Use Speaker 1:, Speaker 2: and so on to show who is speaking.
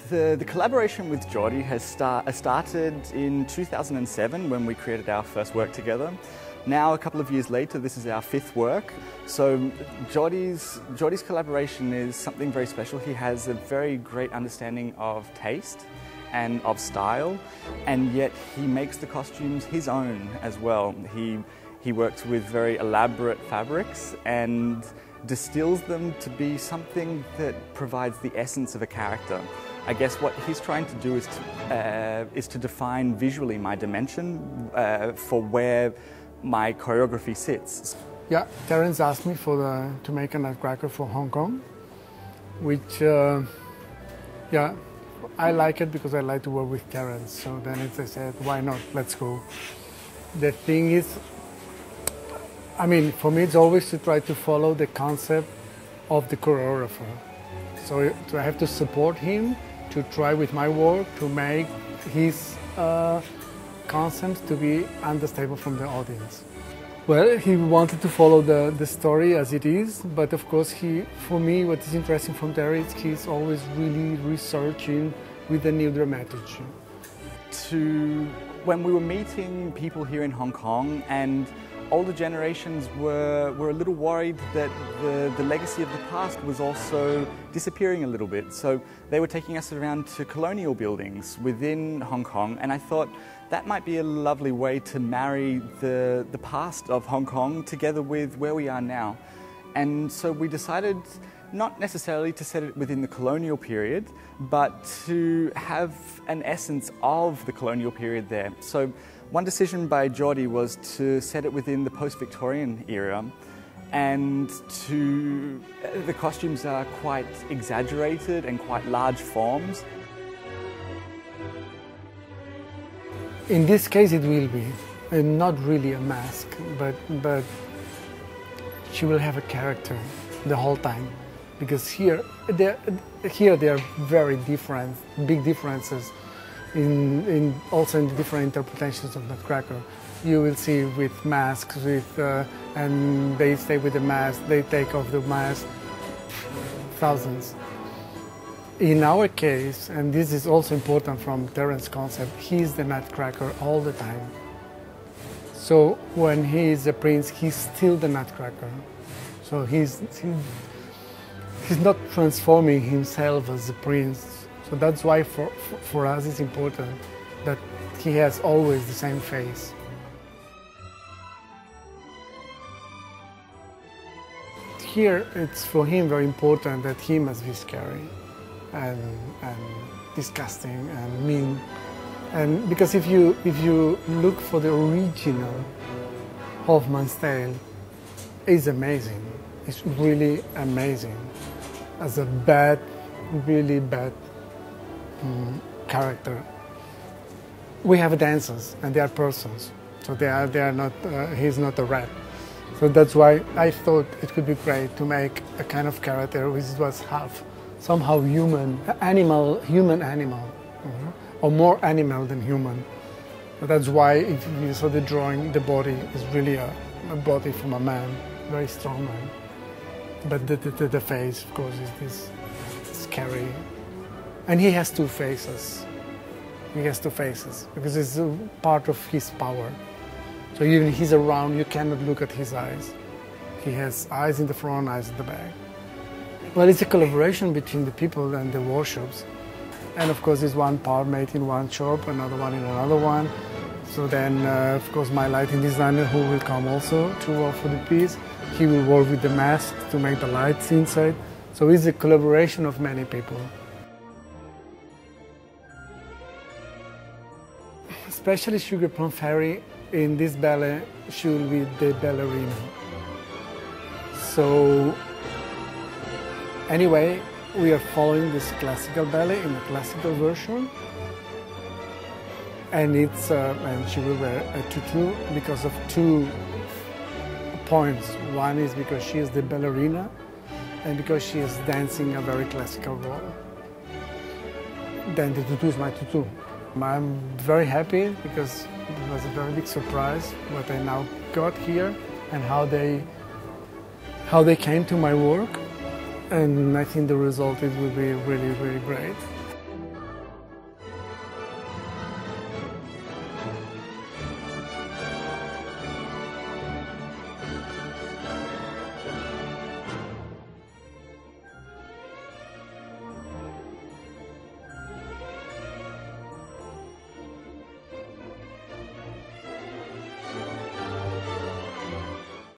Speaker 1: The collaboration with Jordi has started in 2007 when we created our first work together. Now, a couple of years later, this is our fifth work. So Jordi's collaboration is something very special. He has a very great understanding of taste and of style, and yet he makes the costumes his own as well. He works with very elaborate fabrics and distills them to be something that provides the essence of a character. I guess what he's trying to do is to define visually my dimension for where my choreography sits.
Speaker 2: Yeah, Terence asked me to make a Nutcracker for Hong Kong, which, yeah, I like it because I like to work with Terence. So then I said, why not? Let's go. The thing is, I mean, for me, it's always to try to follow the concept of the choreographer. So I have to support him to try with my work to make his concepts to be understandable from the audience. Well, he wanted to follow the story as it is, but of course, for me, what is interesting from there is he's always really researching with the new dramaturgy.
Speaker 1: When we were meeting people here in Hong Kong, and older generations were a little worried that the legacy of the past was also disappearing a little bit. So they were taking us around to colonial buildings within Hong Kong, and I thought that might be a lovely way to marry the past of Hong Kong together with where we are now. And so we decided not necessarily to set it within the colonial period, but to have an essence of the colonial period there. So one decision by Jordi was to set it within the post-Victorian era, and the costumes are quite exaggerated and quite large forms.
Speaker 2: In this case it will be, not really a mask, but she will have a character the whole time. Because here there are very big differences also in the different interpretations of Nutcracker. You will see with masks, and they stay with the mask, they take off the mask, thousands. In our case, and this is also important from Terence's concept, he's the Nutcracker all the time. So when he is a prince, he's still the Nutcracker. So he's not transforming himself as a prince. So that's why for us it's important that he has always the same face. Here it's for him very important that he must be scary and disgusting and mean. And because if you look for the original Hoffman's tale, it's amazing. It's really amazing. As a really bad character. We have dancers and they are persons, so they are not. He's not a rat. So that's why I thought it could be great to make a kind of character which was somehow human animal, or more animal than human. So that's why if you saw the drawing, the body is really a body from a man, very strong man. But the face, of course, is this scary. And he has two faces. He has two faces because it's part of his power. So even he's around, you cannot look at his eyes. He has eyes in the front, eyes in the back. Well, it's a collaboration between the people and the workshops. And of course, it's one part made in one shop, another one in another one. So then, of course, my lighting designer, who will come also to work for the piece, he will work with the mask to make the lights inside. So it's a collaboration of many people. Especially Sugar Plum Fairy in this ballet, she will be the ballerina. So anyway, we are following this classical ballet in the classical version. And she will wear a tutu because of 2 points. One is because she is the ballerina, and because she is dancing a very classical role. Then the tutu is my tutu. I'm very happy because it was a very big surprise what I now got here and how they came to my work. And I think the result will be really, really great.